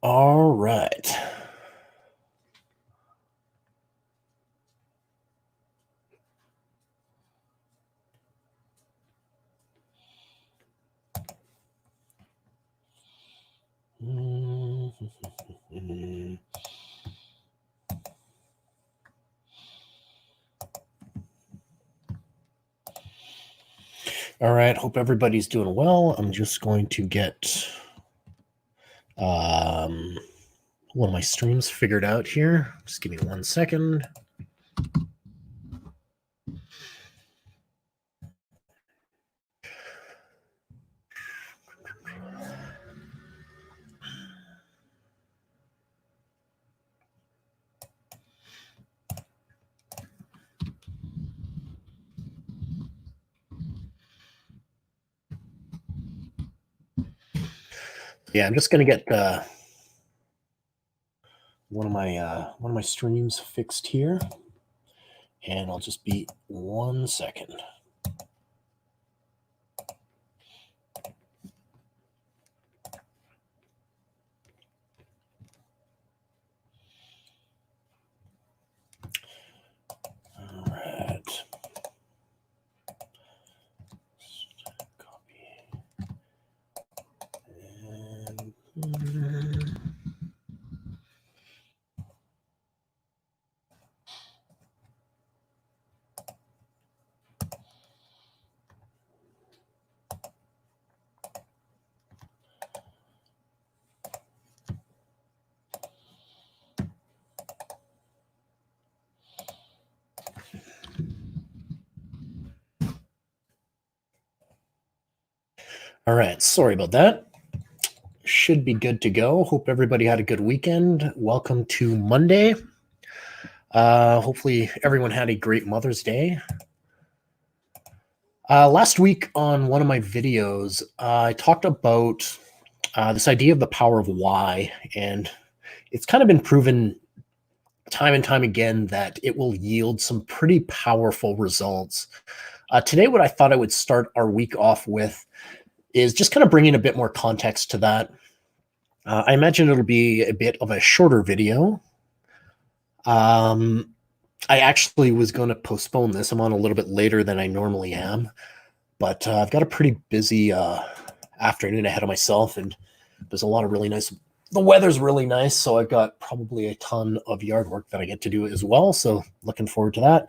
All right. All right. Hope everybody's doing well. I'm just going to get one of my streams figured out here. Just give me 1 second. Yeah, I'm just going to get one of my streams fixed here, and I'll just be 1 second. All right. Copy. And all right. Sorry about that. Should be good to go. Hope everybody had a good weekend. Welcome to Monday. Hopefully everyone had a great Mother's Day. Last week on one of my videos, I talked about this idea of the power of why, and it's kind of been proven time and time again that it will yield some pretty powerful results. Today, what I thought I would start our week off with is just kind of bringing a bit more context to that. I imagine it'll be a bit of a shorter video. I actually was going to postpone this. I'm on a little bit later than I normally am, but I've got a pretty busy afternoon ahead of myself, and there's a lot of really nice. The weather's really nice, so I've got probably a ton of yard work that I get to do as well. So looking forward to that.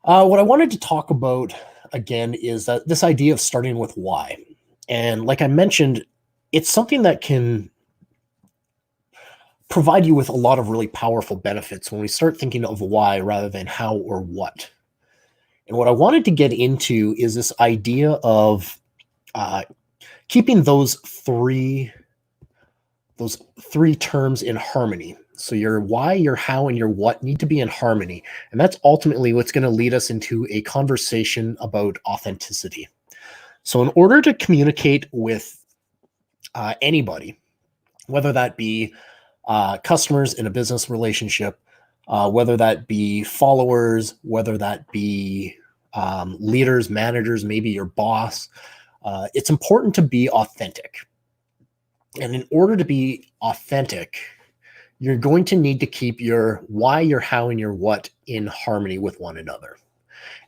What I wanted to talk about again is that this idea of starting with why, and like I mentioned, it's something that can provide you with a lot of really powerful benefits when we start thinking of why rather than how or what. And what I wanted to get into is this idea of uh, keeping those three terms in harmony. So your why, your how, and your what need to be in harmony. And that's ultimately what's going to lead us into a conversation about authenticity. So in order to communicate with anybody, whether that be customers in a business relationship, whether that be followers, whether that be leaders, managers, maybe your boss, it's important to be authentic. And in order to be authentic, you're going to need to keep your why, your how, and your what in harmony with one another.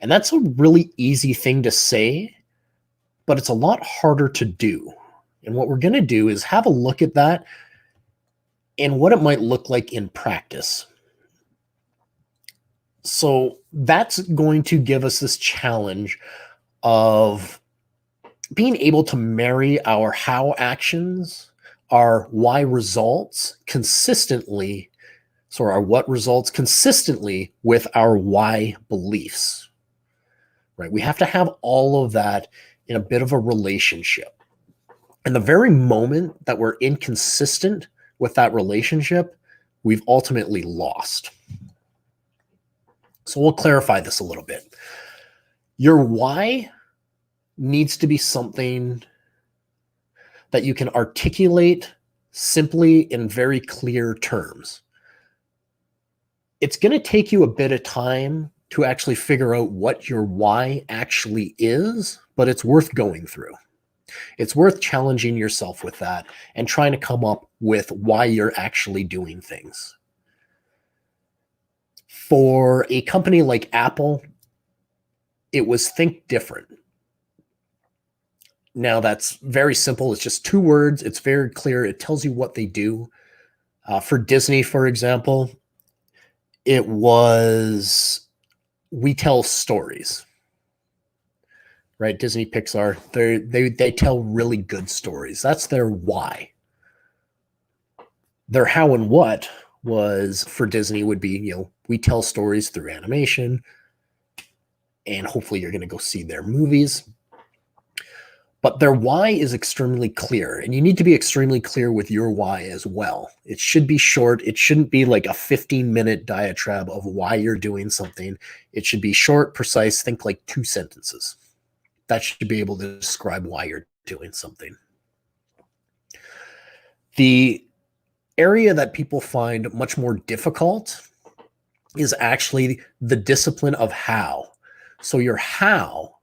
And that's a really easy thing to say, but it's a lot harder to do. And what we're going to do is have a look at that and what it might look like in practice. So that's going to give us this challenge of being able to marry our how actions, our why results consistently, so our what results consistently with our why beliefs, right? We have to have all of that in a bit of a relationship. And the very moment that we're inconsistent with that relationship, we've ultimately lost. So we'll clarify this a little bit. Your why needs to be something that you can articulate simply in very clear terms. It's going to take you a bit of time to actually figure out what your why actually is, but it's worth going through. It's worth challenging yourself with that and trying to come up with why you're actually doing things. For a company like Apple, it was think different. Now, that's very simple. It's just 2 words. It's very clear. It tells you what they do. For Disney, for example, it was we tell stories, right? Disney, Pixar, they tell really good stories. That's their why. Their how and what was for Disney would be, we tell stories through animation, and hopefully you're going to go see their movies. But their why is extremely clear, and you need to be extremely clear with your why as well. It should be short. It shouldn't be like a 15-minute diatribe of why you're doing something. It should be short, precise. Think like 2 sentences. That should be able to describe why you're doing something. The area that people find much more difficult is actually the discipline of how. So your how,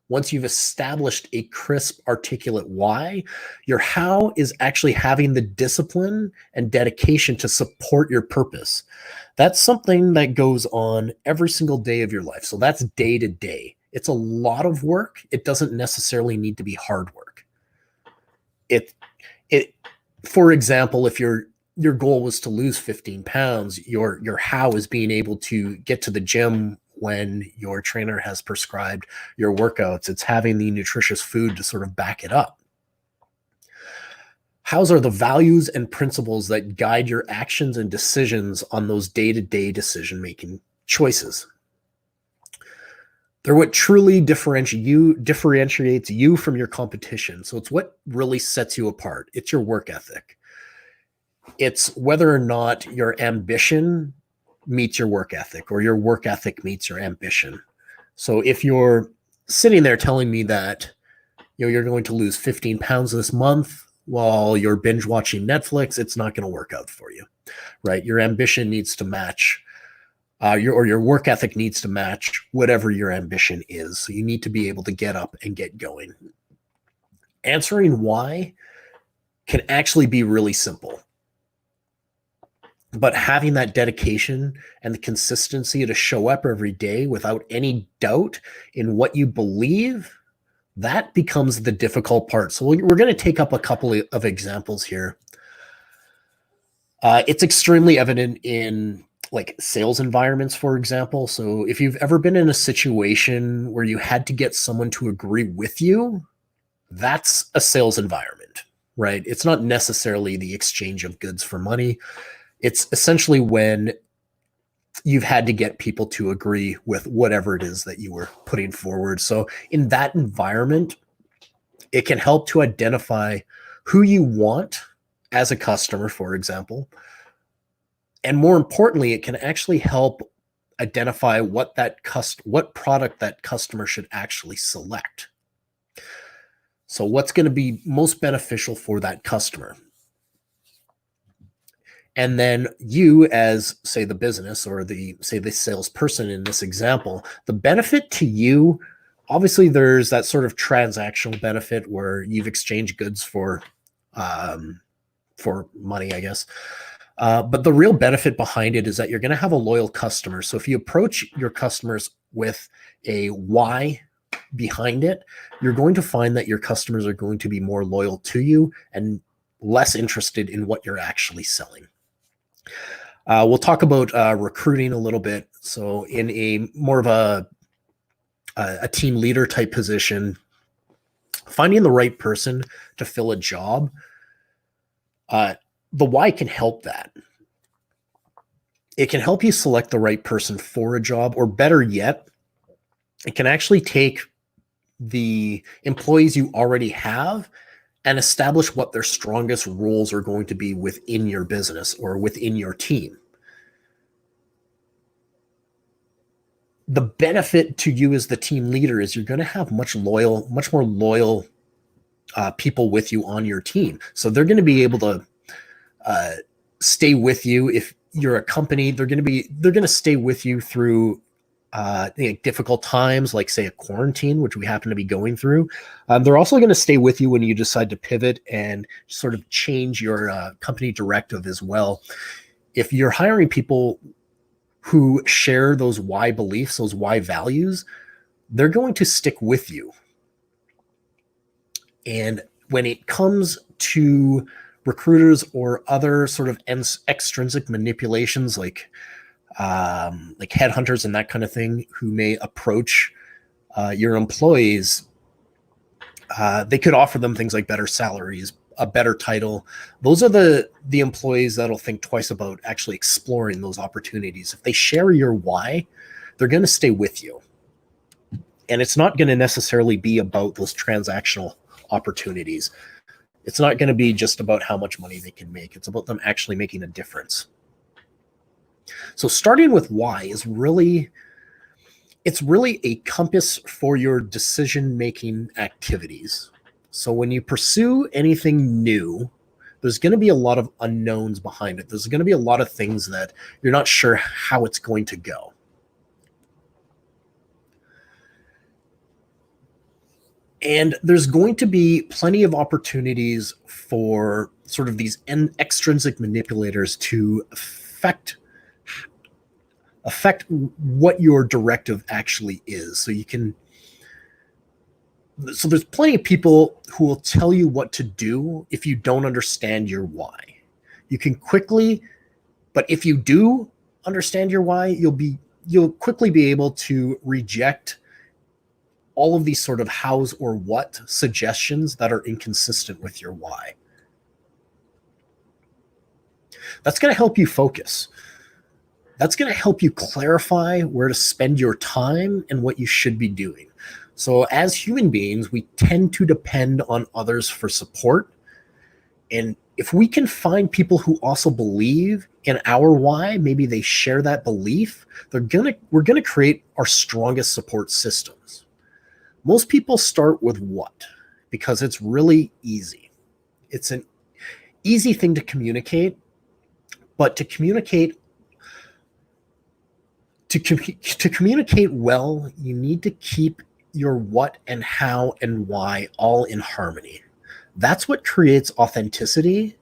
once you've established a crisp, articulate why, your how is actually having the discipline and dedication to support your purpose. That's something that goes on every single day of your life. So that's day to day. It's a lot of work. It doesn't necessarily need to be hard work. For example, if your goal was to lose 15 pounds, your how is being able to get to the gym when your trainer has prescribed your workouts. It's having the nutritious food to sort of back it up. Hows are the values and principles that guide your actions and decisions on those day-to-day decision-making choices. They're what truly differentiates you from your competition. So it's what really sets you apart. It's your work ethic. It's whether or not your ambition meets your work ethic, or your work ethic meets your ambition. So if you're sitting there telling me that you're going to lose 15 pounds this month while you're binge watching Netflix, it's not going to work out for you, right? Your ambition needs to match, your work ethic needs to match whatever your ambition is. So you need to be able to get up and get going. Answering why can actually be really simple. But having that dedication and the consistency to show up every day without any doubt in what you believe, that becomes the difficult part. So we're going to take up a couple of examples here. It's extremely evident in like sales environments, for example. So if you've ever been in a situation where you had to get someone to agree with you, that's a sales environment, right? It's not necessarily the exchange of goods for money. It's essentially when you've had to get people to agree with whatever it is that you were putting forward. So in that environment, it can help to identify who you want as a customer, for example. And more importantly, it can actually help identify what product that customer should actually select. So what's going to be most beneficial for that customer? And then you, as say the business or the salesperson in this example, the benefit to you, obviously there's that sort of transactional benefit where you've exchanged goods for money, I guess. But the real benefit behind it is that you're going to have a loyal customer. So if you approach your customers with a why behind it, you're going to find that your customers are going to be more loyal to you and less interested in what you're actually selling. We'll talk about recruiting a little bit. So in a more of a team leader type position, finding the right person to fill a job, the why can help that. It can help you select the right person for a job, or better yet, it can actually take the employees you already have and establish what their strongest roles are going to be within your business or within your team. The benefit to you as the team leader is you're going to have much more loyal people with you on your team. So they're going to be able to stay with you. If you're a company, they're going to stay with you through difficult times, like say a quarantine, which we happen to be going through. They're also going to stay with you when you decide to pivot and sort of change your company directive as well. If you're hiring people who share those why beliefs, those why values, they're going to stick with you. And when it comes to recruiters or other sort of extrinsic manipulations like headhunters and that kind of thing who may approach your employees, they could offer them things like better salaries, a better title. Those are the employees that'll think twice about actually exploring those opportunities. If they share your why, they're going to stay with you. And it's not going to necessarily be about those transactional opportunities. It's not going to be just about how much money they can make. It's about them actually making a difference. So starting with why is really a compass for your decision-making activities. So when you pursue anything new, there's going to be a lot of unknowns behind it. There's going to be a lot of things that you're not sure how it's going to go. And there's going to be plenty of opportunities for sort of these extrinsic manipulators to affect what your directive actually is. So there's plenty of people who will tell you what to do if you don't understand your why. You can quickly, but if you do understand your why, you'll quickly be able to reject all of these sort of hows or what suggestions that are inconsistent with your why. That's going to help you focus. That's going to help you clarify where to spend your time and what you should be doing. So as human beings, we tend to depend on others for support. And if we can find people who also believe in our why, maybe they share that belief, we're going to create our strongest support systems. Most people start with what? Because it's really easy. It's an easy thing to communicate, but to communicate well, you need to keep your what and how and why all in harmony. That's what creates authenticity.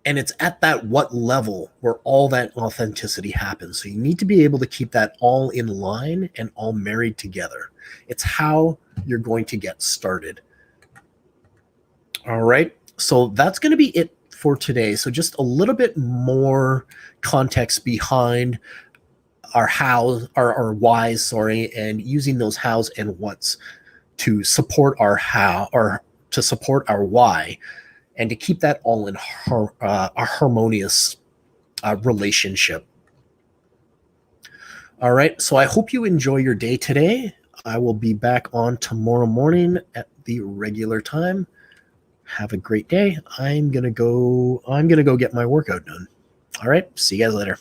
And it's at that what level where all that authenticity happens. So you need to be able to keep that all in line and all married together. It's how you're going to get started. All right. So that's going to be it for today. So just a little bit more context behind our hows, our whys, and using those hows and whats to support our how, or to support our why, and to keep that all in a harmonious relationship. All right. So I hope you enjoy your day today. I will be back on tomorrow morning at the regular time. Have a great day. I'm gonna go get my workout done. All right. See you guys later.